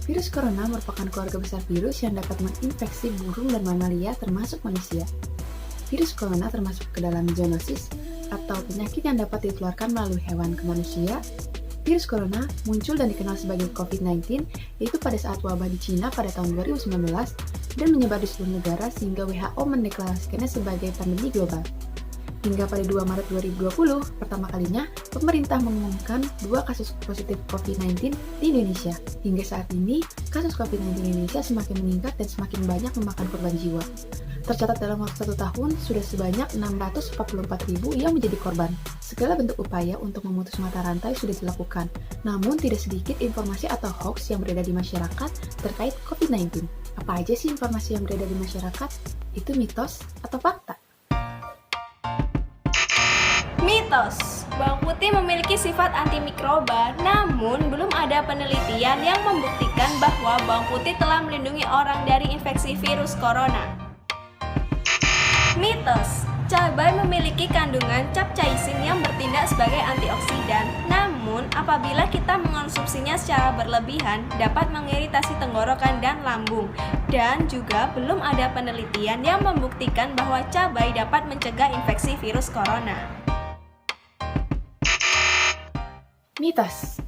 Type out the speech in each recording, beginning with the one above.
Virus corona merupakan keluarga besar virus yang dapat menginfeksi burung dan mamalia termasuk manusia. Virus corona termasuk ke dalam zoonosis atau penyakit yang dapat ditularkan melalui hewan ke manusia. Virus corona muncul dan dikenal sebagai COVID-19 yaitu pada saat wabah di Cina pada tahun 2019 dan menyebar di seluruh negara sehingga WHO mendeklarasikannya sebagai pandemi global. Hingga pada 2 Maret 2020, pertama kalinya pemerintah mengumumkan 2 kasus positif COVID-19 di Indonesia. Hingga saat ini, kasus COVID-19 di Indonesia semakin meningkat dan semakin banyak memakan korban jiwa. Tercatat dalam waktu 1 tahun, sudah sebanyak 644.000 yang menjadi korban. Segala bentuk upaya untuk memutus mata rantai sudah dilakukan, namun tidak sedikit informasi atau hoax yang beredar di masyarakat terkait COVID-19. Apa aja sih informasi yang beredar di masyarakat? Itu mitos atau fakta? Mitos, bawang putih memiliki sifat antimikroba, namun belum ada penelitian yang membuktikan bahwa bawang putih telah melindungi orang dari infeksi virus corona. Mitos, cabai memiliki kandungan capsaicin yang bertindak sebagai antioksidan, namun apabila kita mengonsumsinya secara berlebihan dapat mengiritasi tenggorokan dan lambung. Dan juga belum ada penelitian yang membuktikan bahwa cabai dapat mencegah infeksi virus corona. Mitos.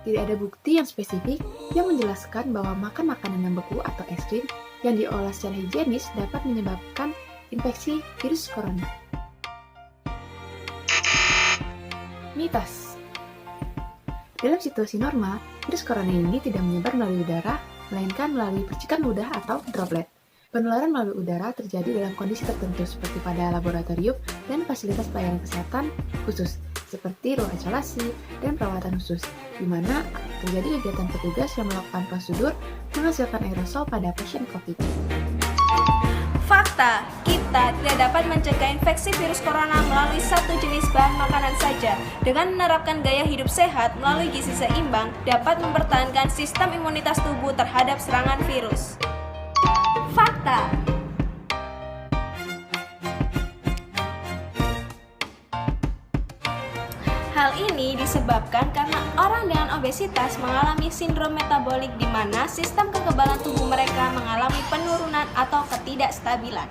Tidak ada bukti yang spesifik yang menjelaskan bahwa makan makanan yang beku atau es krim yang diolah secara higienis dapat menyebabkan infeksi virus corona. Mitos. Dalam situasi normal, virus corona ini tidak menyebar melalui udara, melainkan melalui percikan ludah atau droplet. Penularan melalui udara terjadi dalam kondisi tertentu seperti pada laboratorium dan fasilitas pelayanan kesehatan khusus, seperti ruang isolasi dan perawatan khusus, di mana terjadi kegiatan petugas yang melakukan prosedur menghasilkan aerosol pada pasien COVID. Fakta, kita tidak dapat mencegah infeksi virus corona melalui satu jenis bahan makanan saja. Dengan menerapkan gaya hidup sehat melalui gizi seimbang, dapat mempertahankan sistem imunitas tubuh terhadap serangan virus. Fakta. Hal ini disebabkan karena orang dengan obesitas mengalami sindrom metabolik di mana sistem kekebalan tubuh mereka mengalami penurunan atau ketidakstabilan.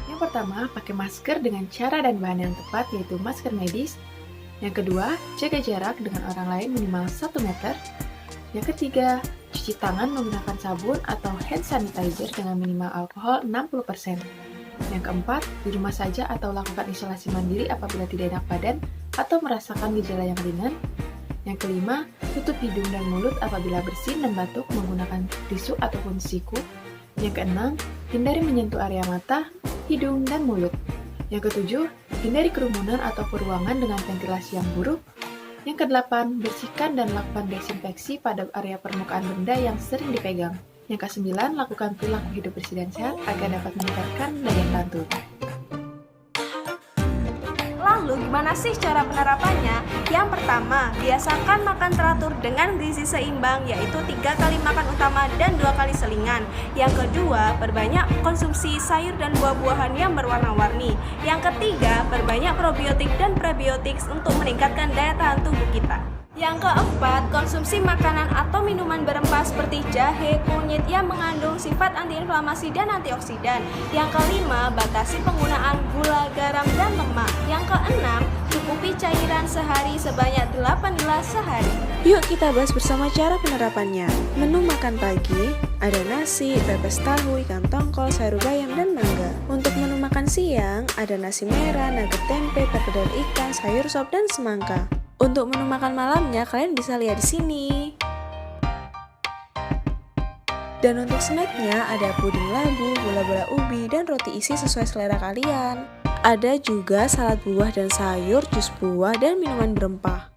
Yang pertama, pakai masker dengan cara dan bahan yang tepat yaitu masker medis. Yang kedua, jaga jarak dengan orang lain minimal 1 meter. Yang ketiga, cuci tangan menggunakan sabun atau hand sanitizer dengan minimal alkohol 60%. Yang keempat, di rumah saja atau lakukan isolasi mandiri apabila tidak enak badan atau merasakan gejala yang ringan. Yang kelima, tutup hidung dan mulut apabila bersin dan batuk menggunakan tisu ataupun siku. Yang keenam, hindari menyentuh area mata, hidung, dan mulut. Yang ketujuh, hindari kerumunan atau ruangan dengan ventilasi yang buruk. Yang kedelapan, bersihkan dan lakukan desinfeksi pada area permukaan benda yang sering dipegang. Yang ke-9, lakukan perilaku hidup bersih dan sehat agar dapat meningkatkan daya tahan tubuh. Lalu gimana sih cara penerapannya? Yang pertama, biasakan makan teratur dengan gizi seimbang yaitu 3 kali makan utama dan 2 kali selingan. Yang kedua, perbanyak konsumsi sayur dan buah-buahan yang berwarna-warni. Yang ketiga, perbanyak probiotik dan prebiotik untuk meningkatkan daya tahan tubuh kita. Yang keempat, konsumsi makanan atau minuman berempah seperti jahe, kunyit yang mengandung sifat antiinflamasi dan antioksidan. Yang kelima, batasi penggunaan gula, garam, dan lemak. Yang keenam, cukupi cairan sehari sebanyak 8 gelas sehari. Yuk kita bahas bersama cara penerapannya. Menu makan pagi, ada nasi, pepes tahu, ikan tongkol, sayur bayam, dan mangga. Untuk menu makan siang, ada nasi merah, nugget tempe, perkedel ikan, sayur sop, dan semangka. Untuk menu makan malamnya, kalian bisa lihat di sini. Dan untuk snacknya, ada puding labu, bola-bola ubi, dan roti isi sesuai selera kalian. Ada juga salad buah dan sayur, jus buah, dan minuman berempah.